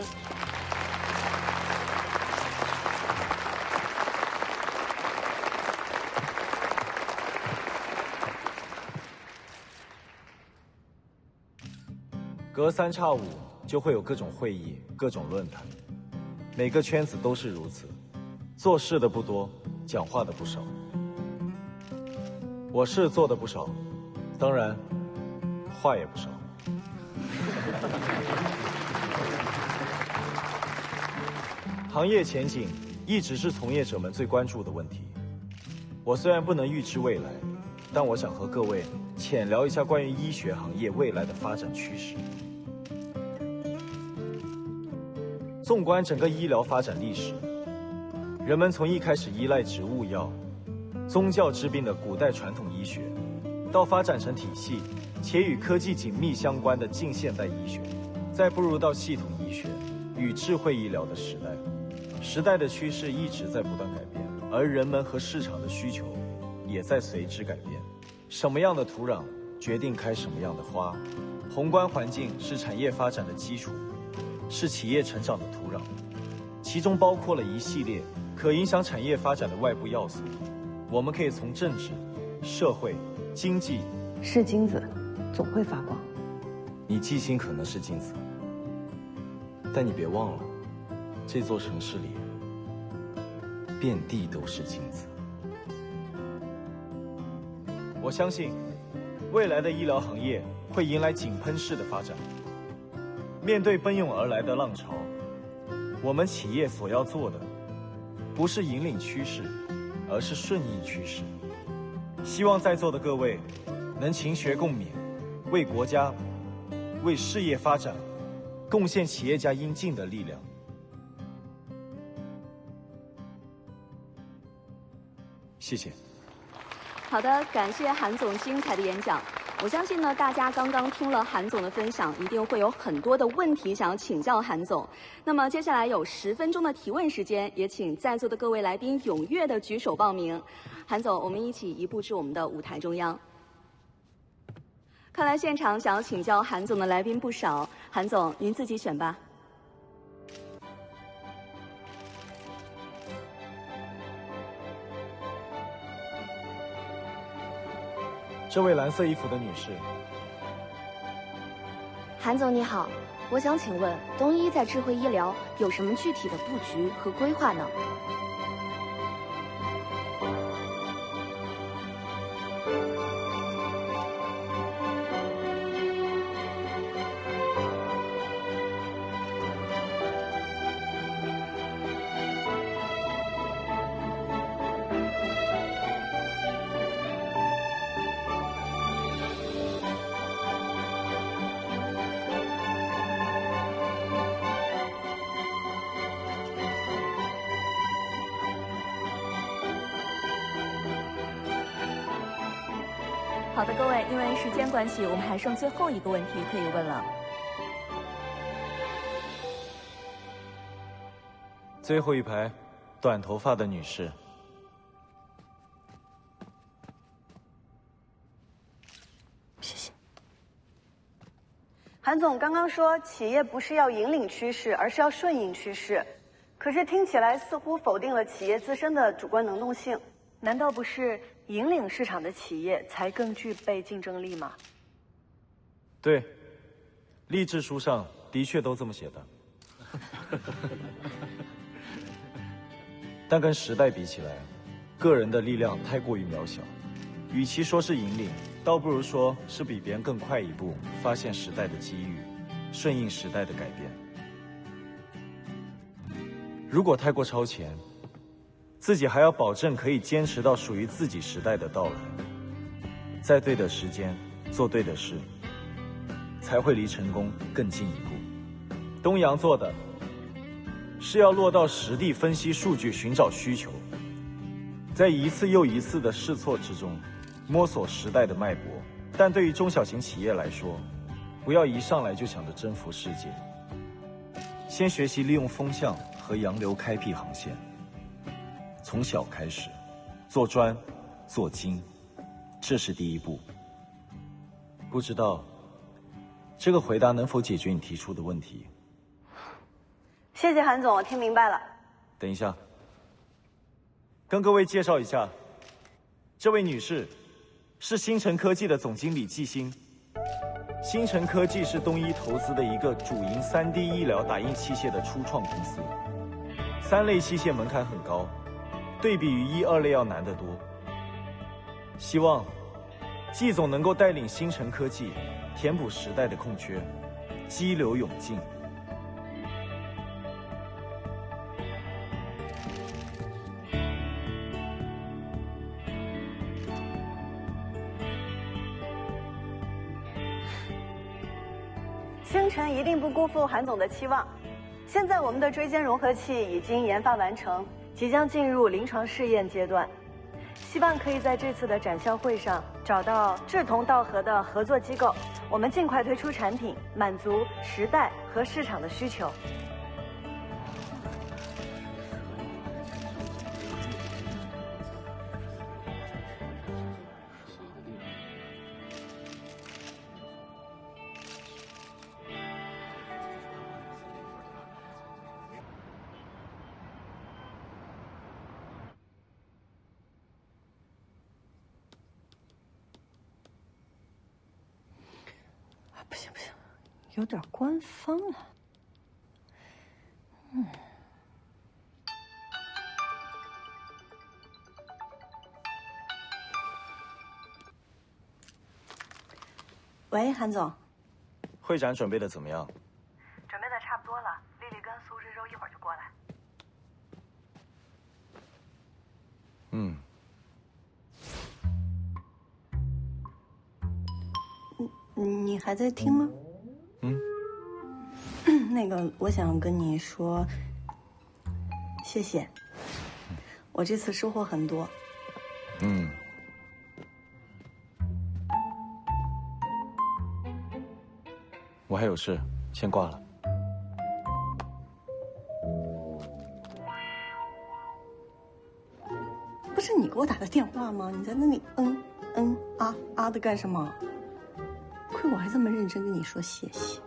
隔3差5就会有各种会议、各种论坛，每个圈子都是如此，做事的不多，讲话的不少。我是做的不少，当然，话也不少。行业前景一直是从业者们最关注的问题。我虽然不能预知未来，但我想和各位浅聊一下关于医学行业未来的发展趋势。纵观整个医疗发展历史，人们从一开始依赖植物药、宗教治病的古代传统医学，到发展成体系且与科技紧密相关的近现代医学，再步入到系统医学与智慧医疗的时代。时代的趋势一直在不断改变，而人们和市场的需求也在随之改变。什么样的土壤决定开什么样的花，宏观环境是产业发展的基础，是企业成长的土壤，其中包括了一系列可影响产业发展的外部要素。我们可以从政治、社会、经济。是金子，总会发光。你季星可能是金子，但你别忘了，这座城市里遍地都是金子。我相信，未来的医疗行业会迎来井喷式的发展。面对奔涌而来的浪潮，我们企业所要做的，不是引领趋势，而是顺应趋势。希望在座的各位能勤学共勉，为国家、为事业发展贡献企业家应尽的力量。谢谢。好的，感谢韩总精彩的演讲。我相信呢，大家刚刚听了韩总的分享，一定会有很多的问题想要请教韩总。那么接下来有10分钟的提问时间，也请在座的各位来宾踊跃的举手报名。韩总，我们一起移步至我们的舞台中央。看来现场想要请教韩总的来宾不少，韩总您自己选吧。这位蓝色衣服的女士，韩总你好，我想请问东医在智慧医疗有什么具体的布局和规划呢？好的，各位，因为时间关系，我们还剩最后一个问题可以问了。最后一排，短头发的女士。谢谢。韩总刚刚说，企业不是要引领趋势，而是要顺应趋势，可是听起来似乎否定了企业自身的主观能动性。难道不是引领市场的企业才更具备竞争力吗？对，励志书上的确都这么写的。但跟时代比起来，个人的力量太过于渺小。与其说是引领，倒不如说是比别人更快一步，发现时代的机遇，顺应时代的改变。如果太过超前，自己还要保证可以坚持到属于自己时代的到来，在对的时间做对的事，才会离成功更近一步。东阳做的是要落到实地分析数据，寻找需求，在一次又一次的试错之中摸索时代的脉搏。但对于中小型企业来说，不要一上来就想着征服世界，先学习利用风向和洋流开辟航线，从小开始，做专做精，这是第一步。不知道这个回答能否解决你提出的问题？谢谢韩总，我听明白了。等一下，跟各位介绍一下，这位女士是星辰科技的总经理季星。星辰科技是东一投资的一个主营 3D 医疗打印器械的初创公司。3类器械门槛很高，对比于1、2类要难得多。希望季总能够带领星辰科技填补时代的空缺，激流勇进。星辰一定不辜负韩总的期望。现在我们的椎间融合器已经研发完成，即将进入临床试验阶段。希望可以在这次的展销会上找到志同道合的合作机构，我们尽快推出产品，满足时代和市场的需求。不行不行，有点官方了。喂，韩总。会展准备的怎么样？准备的差不多了，丽丽跟苏知州一会儿就过来。你还在听吗？那个，我想跟你说，谢谢。我这次收获很多。我还有事，先挂了。不是你给我打的电话吗？你在那里啊的干什么？亏我还这么认真跟你说谢谢。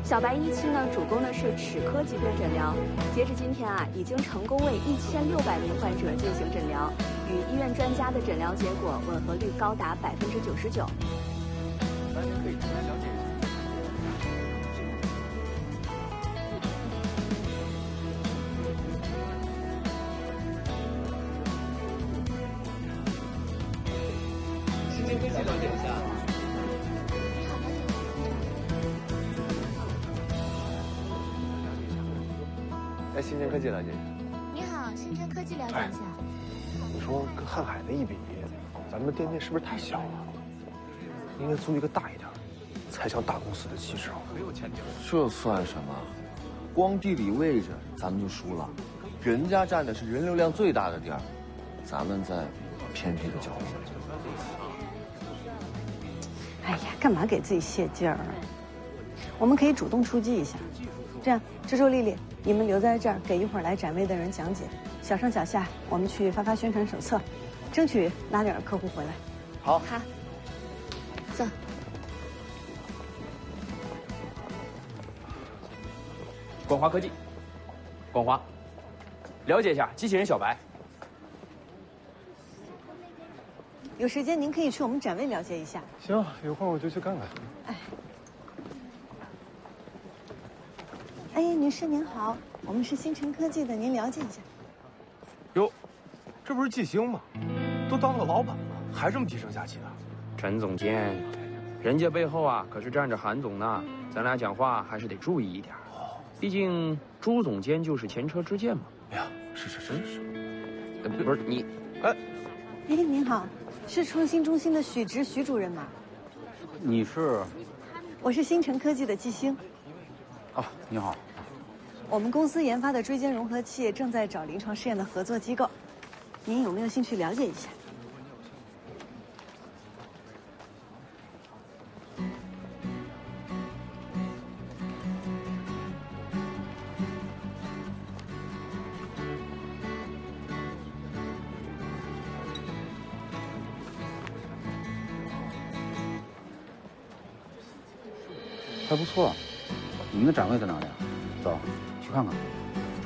小白17呢，主攻的是齿科疾病诊疗。截至今天啊，已经成功为1600名患者进行诊疗，与医院专家的诊疗结果吻合率高达99%。大家可以先来了解一下。新天科技了解一下。来新天科技了解一下。你好，新辰科技了解一下。你说跟瀚海的一比，咱们店面是不是太小了？应该租一个大一点，才像大公司的气质。没有前景。这算什么？光地理位置咱们就输了，人家占的是人流量最大的地儿，咱们在偏僻的角落。哎呀，干嘛给自己泄劲儿啊？我们可以主动出击一下。这样，周周、丽丽，你们留在这儿给一会儿来展位的人讲解。小上小下，我们去发宣传手册，争取拉点客户回来。好。好。走。广华科技，广华，了解一下机器人小白。有时间您可以去我们展位了解一下。行，有空我就去看看。哎，女士您好，我们是星辰科技的，您了解一下。哟，这不是季星吗？都当了老板了，还这么低声下气的。陈总监，人家背后啊可是站着韩总呢，咱俩讲话还是得注意一点。毕竟朱总监就是前车之鉴嘛。哎呀，是。不是你，哎，您好，是创新中心的许直许主任吗？你是？我是星辰科技的季星。啊，你好。我们公司研发的椎间融合器正在找临床试验的合作机构，您有没有兴趣了解一下？还不错，你们的展位在哪里啊？走，去看看。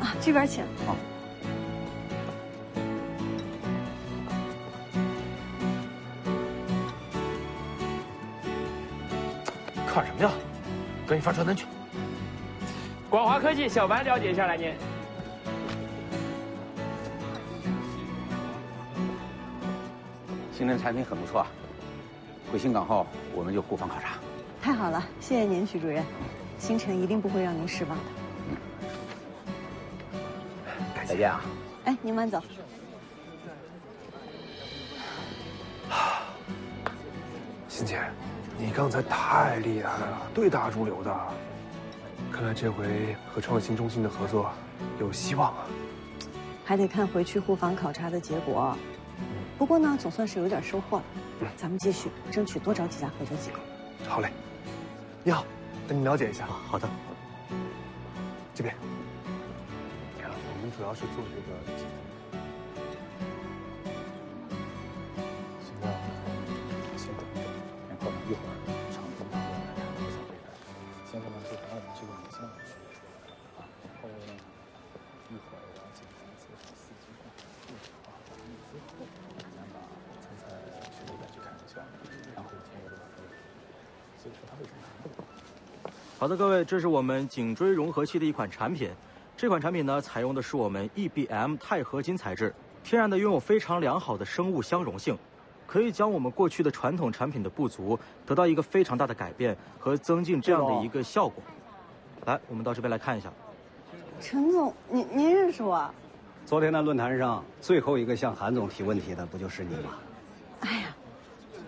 啊，这边请。好。看什么呀？赶紧发传单去。广华科技小白了解一下来您。星辰产品很不错，回新港后我们就互访考察。太好了，谢谢您，许主任，星辰一定不会让您失望的。再见啊！哎，您慢走。欣姐，你刚才太厉害了，对答如流的。看来这回和创新中心的合作有希望啊。还得看回去互访考察的结果。不过呢，总算是有点收获了。咱们继续争取多找几家合作机构。好嘞。你好，跟您了解一下。好的。这边。我们主要是做这个。行吧，先等一等，然后一会儿厂部那边来谈合作备案。现在呢，就把我们这个影像去啊，然后呢，一会儿我要简单介绍4阶段复制化管理之后，咱把参赛去那边去看一下，然后签约的合作。所以说他为什么谈不了？好的，各位，这是我们颈椎融合器的一款产品。这款产品呢，采用的是我们 EBM 钛合金材质，天然的拥有非常良好的生物相容性，可以将我们过去的传统产品的不足得到一个非常大的改变和增进这样的一个效果。来，我们到这边来看一下。陈总，您认识我？昨天的论坛上最后一个向韩总提问题的不就是你吗？哎呀，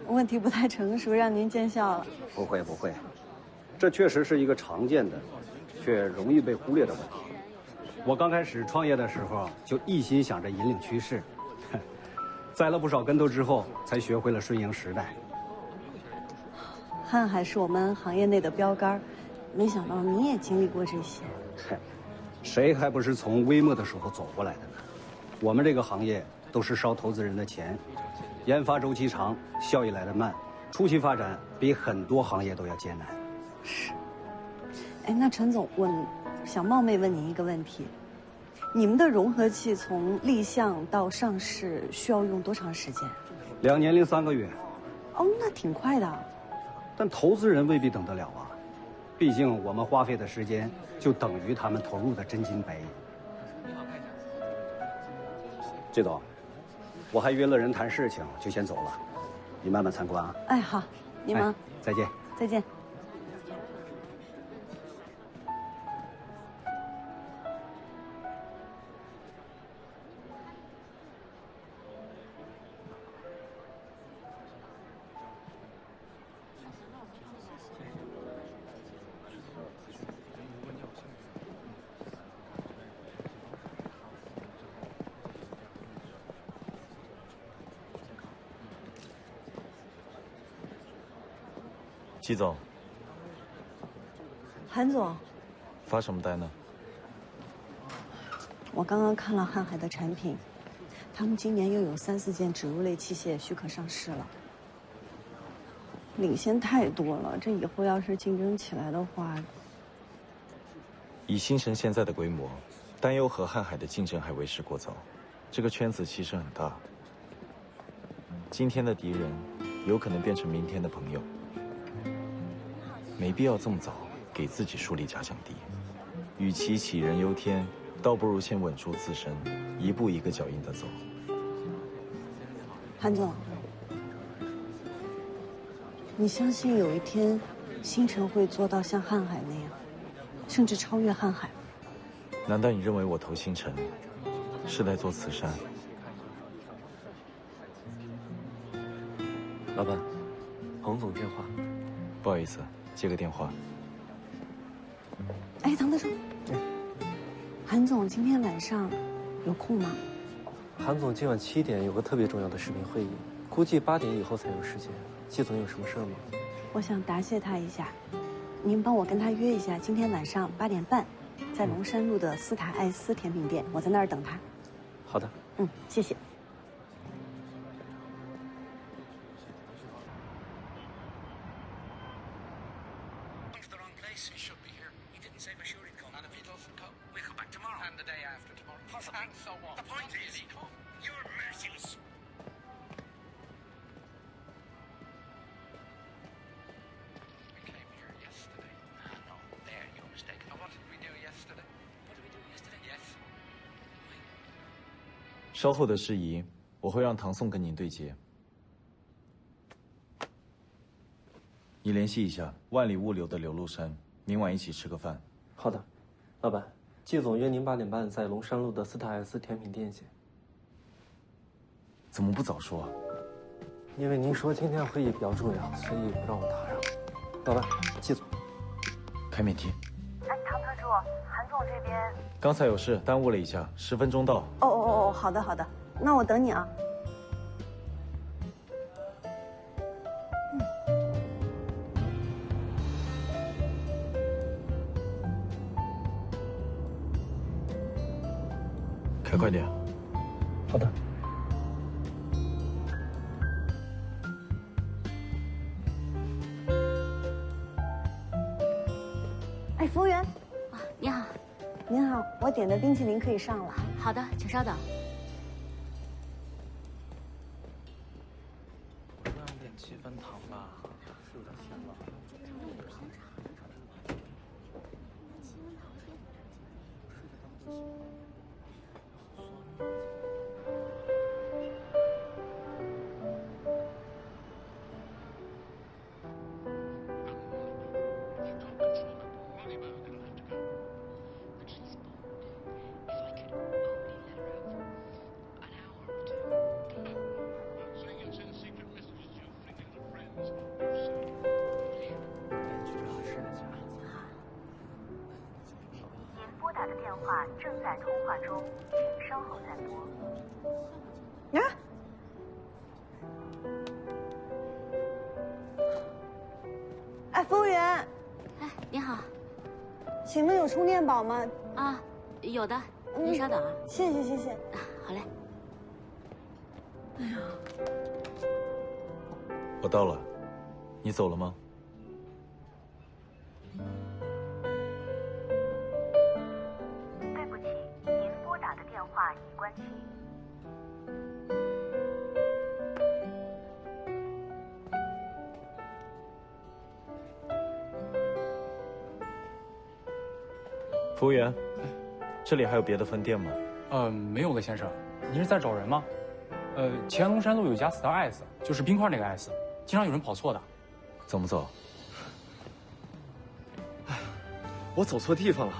问题不太成熟，让您见笑了。不会，这确实是一个常见的，却容易被忽略的问题。我刚开始创业的时候就一心想着引领趋势，栽了不少跟头之后，才学会了顺应时代。瀚海是我们行业内的标杆，没想到你也经历过这些。谁还不是从微末的时候走过来的呢？我们这个行业都是烧投资人的钱，研发周期长，效益来得慢，初期发展比很多行业都要艰难。是。哎，那陈总，我想冒昧问您一个问题：你们的融合器从立项到上市需要用多长时间？2年03个月。哦，那挺快的。但投资人未必等得了啊，毕竟我们花费的时间就等于他们投入的真金白银。季总，我还约了人谈事情，就先走了，你慢慢参观啊。哎，好，你忙。再见。再见。季总，韩总，发什么呆呢？我刚刚看了瀚海的产品，他们今年又有3、4件植物类器械许可上市了，领先太多了。这以后要是竞争起来的话，以星辰现在的规模，担忧和瀚海的竞争还为时过早。这个圈子其实很大，今天的敌人有可能变成明天的朋友，没必要这么早给自己树立假想敌。与其杞人忧天，倒不如先稳住自身，一步一个脚印的走。韩总，你相信有一天，星辰会做到像瀚海那样，甚至超越瀚海？难道你认为我投星辰是在做慈善？老板，彭总电话。不好意思，接个电话。哎，唐德忠，韩总今天晚上有空吗？韩总今晚7点有个特别重要的视频会议，估计8点以后才有时间。季总有什么事吗？我想答谢他一下，您帮我跟他约一下，今天晚上8点半，在龙山路的斯塔艾斯甜品店，我在那儿等他。好的。谢谢。稍后的事宜，我会让唐宋跟您对接。你联系一下万里物流的刘禄山，明晚一起吃个饭。好的，老板，季总约您8点半在龙山路的斯塔艾斯甜品店见。怎么不早说啊？因为您说今天会议比较重要，所以不让我打扰。老板，季总，开免提。哎，唐特助，韩总这边刚才有事耽误了一下，10分钟到。哦，好的好的，那我等你啊。开快点。好的。哎，服务员。啊，你好。您好，我点的冰淇淋可以上了。好的，请稍等。让点7分糖吧，是有点咸了。正在通话中，请稍后再拨。啊！哎，服务员。哎，你好。请问有充电宝吗？啊，有的，您稍等啊。谢谢谢谢。啊，好嘞。哎呀，我到了，你走了吗？话已关机。服务员，这里还有别的分店吗？没有了，先生。您是在找人吗？前龙山路有家 Star Ice， 就是冰块那个 Ice， 经常有人跑错的。怎么走？哎，我走错地方了。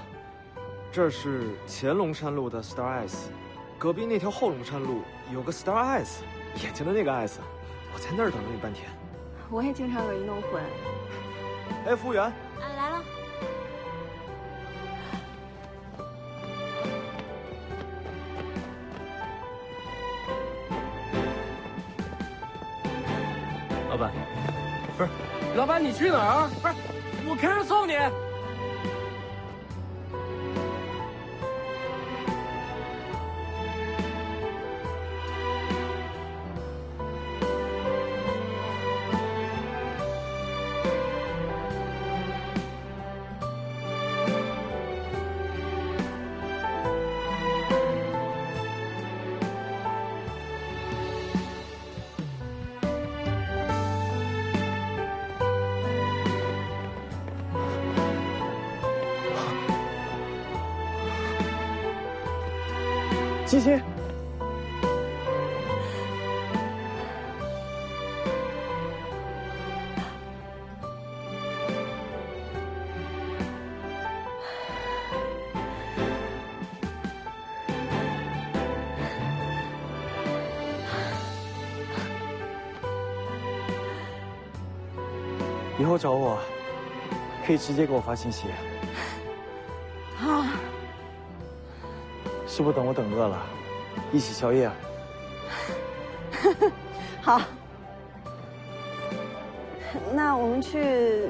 这是前龙山路的 Star Ice， 隔壁那条后龙山路有个 Star Ice， 眼睛的那个 Ice， 我在那儿等了你半天。我也经常有一弄混。哎，服务员。来了。老板，不是，老板，你去哪儿？不是，我开车送你。吉星，以后找我，可以直接给我发信息。好。是不等我等饿了，一起宵夜啊？好，那我们去